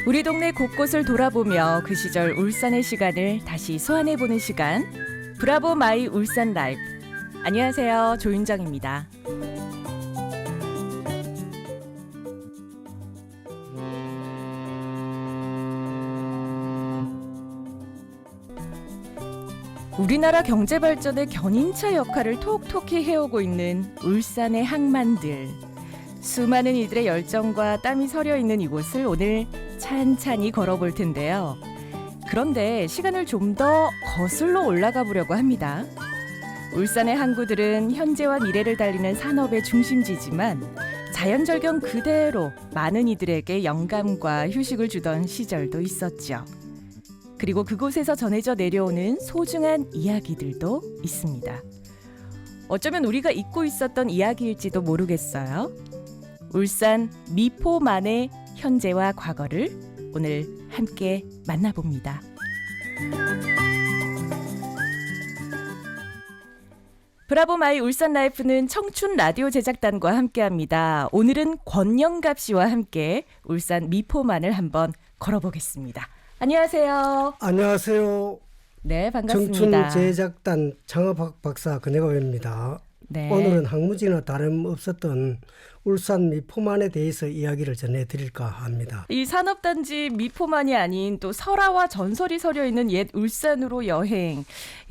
우리 동네 곳곳을 돌아보며 그 시절 울산의 시간을 다시 소환해보는 시간. 브라보 마이 울산 라이브. 안녕하세요. 조윤정입니다. 우리나라 경제 발전의 견인차 역할을 톡톡히 해오고 있는 울산의 항만들. 수많은 이들의 열정과 땀이 서려 있는 이곳을 오늘 찬찬히 걸어볼 텐데요. 그런데 시간을 좀 더 거슬러 올라가 보려고 합니다. 울산의 항구들은 현재와 미래를 달리는 산업의 중심지지만 자연절경 그대로 많은 이들에게 영감과 휴식을 주던 시절도 있었죠. 그리고 그곳에서 전해져 내려오는 소중한 이야기들도 있습니다. 어쩌면 우리가 잊고 있었던 이야기일지도 모르겠어요. 울산 미포만의 현재와 과거를 오늘 함께 만나봅니다. 브라보 마이 울산 라이프는 청춘 라디오 제작단과 함께합니다. 오늘은 권영갑 씨와 함께 울산 미포만을 한번 걸어보겠습니다. 안녕하세요. 안녕하세요. 네, 반갑습니다. 청춘 제작단 창업학 박사 권영갑입니다. 네. 오늘은 항무지나 다름없었던 울산 미포만에 대해서 이야기를 전해드릴까 합니다. 이 산업단지 미포만이 아닌 또 설화와 전설이 서려 있는 옛 울산으로 여행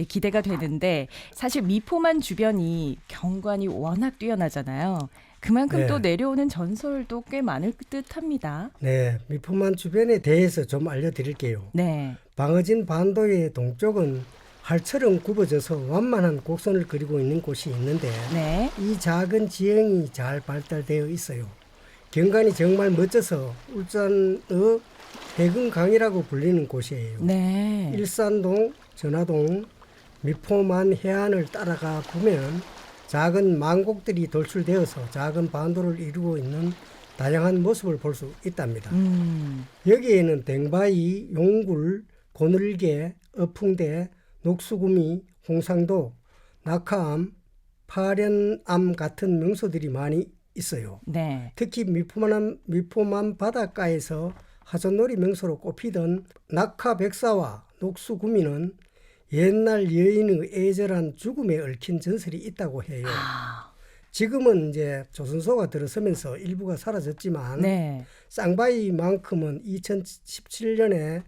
기대가 되는데 사실 미포만 주변이 경관이 워낙 뛰어나잖아요. 그만큼 네. 또 내려오는 전설도 꽤 많을 듯합니다. 네, 미포만 주변에 대해서 좀 알려드릴게요. 네. 방어진 반도의 동쪽은 활처럼 굽어져서 완만한 곡선을 그리고 있는 곳이 있는데 네. 이 작은 지형이 잘 발달되어 있어요. 경관이 정말 멋져서 울산의 해금강이라고 불리는 곳이에요. 네. 일산동, 전화동, 미포만 해안을 따라가 보면 작은 망곡들이 돌출되어서 작은 반도를 이루고 있는 다양한 모습을 볼 수 있답니다. 여기에는 댕바이, 용굴, 고늘개, 어풍대, 녹수구미, 홍상도, 낙하암, 파련암 같은 명소들이 많이 있어요. 네. 특히 미포만 바닷가에서 하전놀이 명소로 꼽히던 낙하백사와 녹수구미는 옛날 여인의 애절한 죽음에 얽힌 전설이 있다고 해요. 지금은 이제 조선소가 들어서면서 일부가 사라졌지만 네. 쌍바이만큼은 2017년에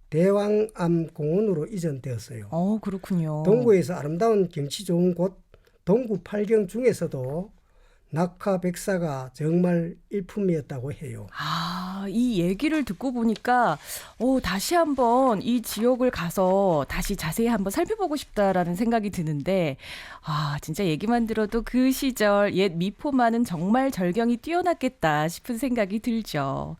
대왕암 공원으로 이전되었어요. 그렇군요. 동구에서 아름다운 경치 좋은 곳 동구 팔경 중에서도 낙하백사가 정말 일품이었다고 해요. 이 얘기를 듣고 보니까 다시 한번 이 지역을 가서 다시 자세히 한번 살펴보고 싶다라는 생각이 드는데 진짜 얘기만 들어도 그 시절 옛 미포만은 정말 절경이 뛰어났겠다 싶은 생각이 들죠.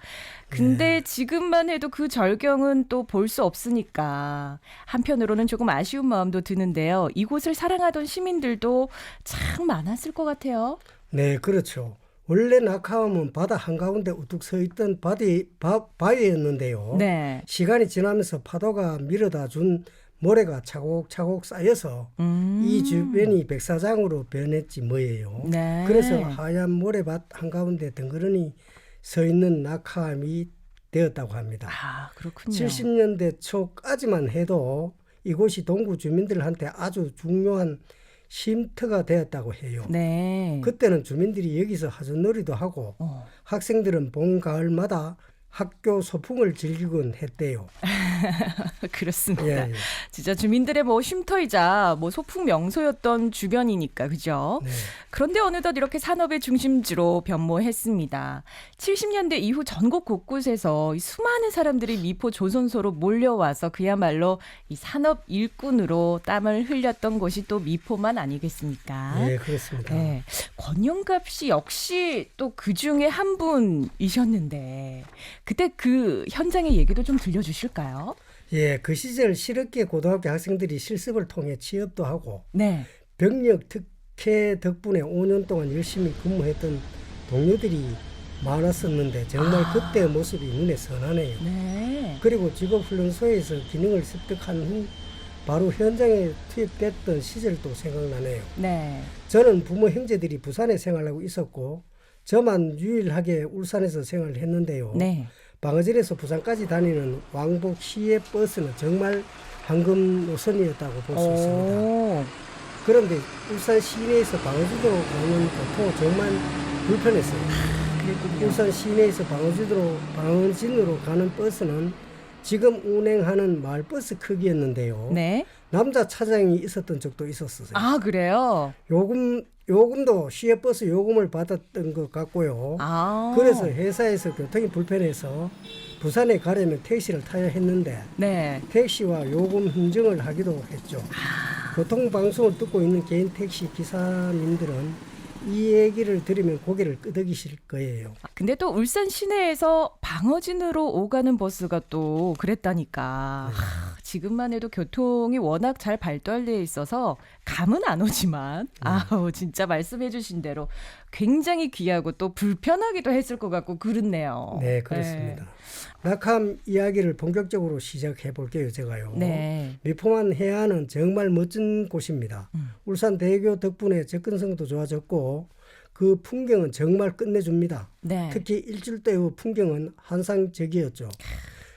근데 지금만 해도 그 절경은 또 볼 수 없으니까 한편으로는 조금 아쉬운 마음도 드는데요. 이곳을 사랑하던 시민들도 참 많았을 것 같아요. 네, 그렇죠. 원래 낙하암은 바다 한가운데 우뚝 서 있던 바위였는데요. 네. 시간이 지나면서 파도가 밀어다 준 모래가 차곡차곡 쌓여서 이 주변이 백사장으로 변했지 뭐예요. 네. 그래서 하얀 모래밭 한가운데 덩그러니 서 있는 낙하암이 되었다고 합니다. 그렇군요. 70년대 초까지만 해도 이곳이 동구 주민들한테 아주 중요한 쉼터가 되었다고 해요. 네. 그때는 주민들이 여기서 하전놀이도 하고 학생들은 봄, 가을마다 학교 소풍을 즐기곤 했대요. 그렇습니다. 예, 예. 진짜 주민들의 쉼터이자 소풍 명소였던 주변이니까 그죠? 네. 그런데 어느덧 이렇게 산업의 중심지로 변모했습니다. 70년대 이후 전국 곳곳에서 이 수많은 사람들이 미포 조선소로 몰려와서 그야말로 이 산업 일꾼으로 땀을 흘렸던 곳이 또 미포만 아니겠습니까? 네, 그렇습니다. 네. 권영갑 씨 역시 또 그 중에 한 분이셨는데 그때 그 현장의 얘기도 좀 들려주실까요? 예, 그 시절 실업계 고등학교 학생들이 실습을 통해 취업도 하고 네. 병력 특혜 덕분에 5년 동안 열심히 근무했던 동료들이 많았었는데 정말 그때 모습이 눈에 선하네요. 네. 그리고 직업훈련소에서 기능을 습득한 후 바로 현장에 투입됐던 시절도 생각나네요. 네. 저는 부모 형제들이 부산에 생활하고 있었고 저만 유일하게 울산에서 생활을 했는데요. 네. 방어진에서 부산까지 다니는 왕복 시외 버스는 정말 황금 노선이었다고 볼 수 있습니다. 오. 그런데 울산 시내에서 방어진으로 가는 교통은 정말 불편했어요. 그랬군요. 울산 시내에서 방어진으로 가는 버스는 지금 운행하는 마을버스 크기였는데요. 네. 남자 차장이 있었던 적도 있었어요. 아, 그래요? 요금도 시외버스 요금을 받았던 것 같고요. 아. 그래서 회사에서 교통이 불편해서 부산에 가려면 택시를 타야 했는데 네. 택시와 요금 흥정을 하기도 했죠. 교통방송을 듣고 있는 개인 택시 기사님들은 이 얘기를 들으면 고개를 끄덕이실 거예요. 근데 또 울산 시내에서 방어진으로 오가는 버스가 또 그랬다니까. 지금만 해도 교통이 워낙 잘 발달되어 있어서 감은 안 오지만 아우 진짜 말씀해 주신 대로 굉장히 귀하고 또 불편하기도 했을 것 같고 그렇네요. 네, 그렇습니다. 낙함 이야기를 본격적으로 시작해 볼게요, 제가요. 네. 미포만 해안은 정말 멋진 곳입니다. 울산 대교 덕분에 접근성도 좋아졌고 그 풍경은 정말 끝내줍니다. 네. 특히 일출대의 풍경은 환상적이었죠.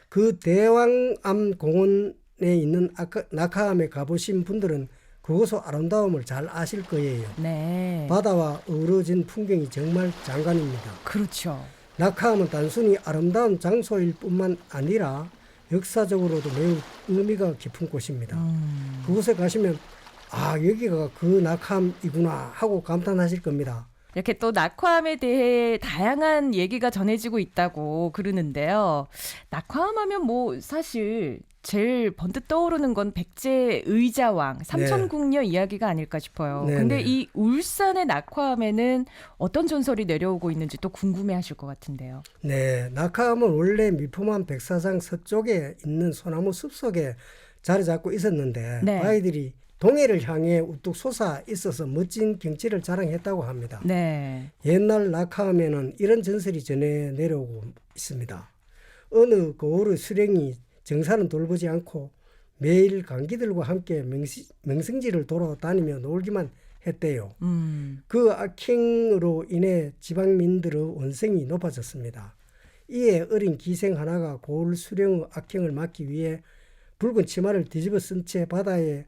그 대왕암 공원에 있는 낙하암에 가보신 분들은 그곳의 아름다움을 잘 아실 거예요. 네. 바다와 어우러진 풍경이 정말 장관입니다. 그렇죠. 낙하암은 단순히 아름다운 장소일 뿐만 아니라 역사적으로도 매우 의미가 깊은 곳입니다. 그곳에 가시면 아, 여기가 그 낙하암이구나 하고 감탄하실 겁니다. 이렇게 또 낙화암에 대해 다양한 얘기가 전해지고 있다고 그러는데요. 낙화암 하면 뭐 사실 제일 번뜩 떠오르는 건 백제 의자왕 삼천궁녀 이야기가 아닐까 싶어요. 네, 근데 네. 이 울산의 낙화암에는 어떤 전설이 내려오고 있는지 또 궁금해하실 것 같은데요. 네, 낙하암은 원래 미포만 백사장 서쪽에 있는 소나무 숲속에 자리 잡고 있었는데 네. 바위들이 동해를 향해 우뚝 솟아 있어서 멋진 경치를 자랑했다고 합니다. 네. 옛날 낙하암에는 이런 전설이 전해 내려오고 있습니다. 어느 고을의 수령이 정사는 돌보지 않고 매일 강기들과 함께 명승지를 돌아다니며 놀기만 했대요. 그 악행으로 인해 지방민들의 원성이 높아졌습니다. 이에 어린 기생 하나가 고을 수령의 악행을 막기 위해 붉은 치마를 뒤집어 쓴 채 바다에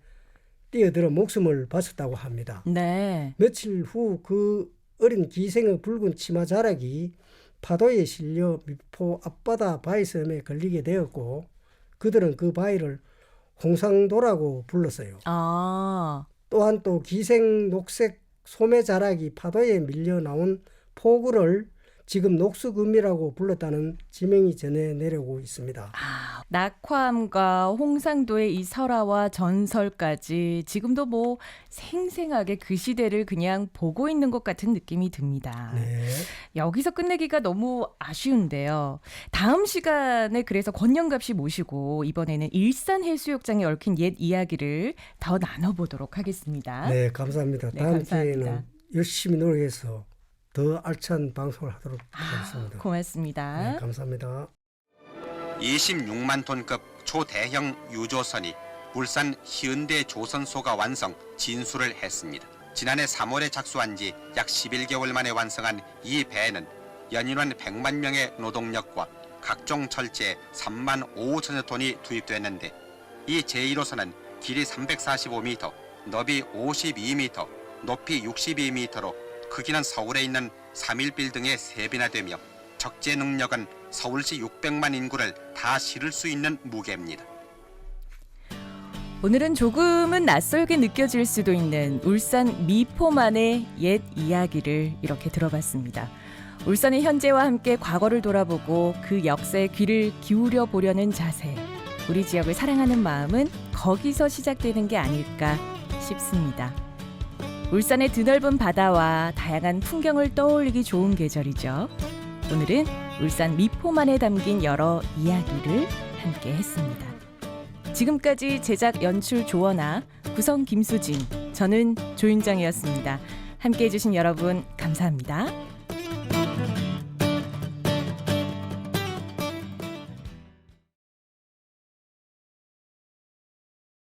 뛰어들어 목숨을 바쳤다고 합니다. 네. 며칠 후 그 어린 기생의 붉은 치마 자락이 파도에 실려 미포 앞바다 바위섬에 걸리게 되었고 그들은 그 바위를 홍상도라고 불렀어요. 아. 또한 또 기생 녹색 소매 자락이 파도에 밀려 나온 포구를 지금 녹수금이라고 불렀다는 지명이 전해 내려오고 있습니다. 낙화암과 홍상도의 이 설화와 전설까지 지금도 뭐 생생하게 그 시대를 그냥 보고 있는 것 같은 느낌이 듭니다. 네. 여기서 끝내기가 너무 아쉬운데요. 다음 시간에 그래서 권영갑 씨 모시고 이번에는 일산해수욕장에 얽힌 옛 이야기를 더 나눠보도록 하겠습니다. 네, 감사합니다. 네, 다음 감사합니다. 기회에는 열심히 노력해서 더 알찬 방송을 하도록 하겠습니다. 고맙습니다. 네, 감사합니다. 26만 톤급 초대형 유조선이 울산 희은대 조선소가 완성 진수를 했습니다. 지난해 3월에 작수한 지 약 11개월 만에 완성한 이 배에는 연인원 100만 명의 노동력과 각종 철제 3만 5천여 톤이 투입됐는데 이 제1호선은 길이 345m, 너비 52m, 높이 62m로 크기는 서울에 있는 3.1빌딩의 3배나 되며 적재 능력은 서울시 600만 인구를 다 실을 수 있는 무게입니다. 오늘은 조금은 낯설게 느껴질 수도 있는 울산 미포만의 옛 이야기를 이렇게 들어봤습니다. 울산의 현재와 함께 과거를 돌아보고 그 역사에 귀를 기울여 보려는 자세. 우리 지역을 사랑하는 마음은 거기서 시작되는 게 아닐까 싶습니다. 울산의 드넓은 바다와 다양한 풍경을 떠올리기 좋은 계절이죠. 오늘은 울산 미포만에 담긴 여러 이야기를 함께 했습니다. 지금까지 제작 연출 조원아, 구성 김수진, 저는 조윤정이었습니다. 함께해 주신 여러분 감사합니다.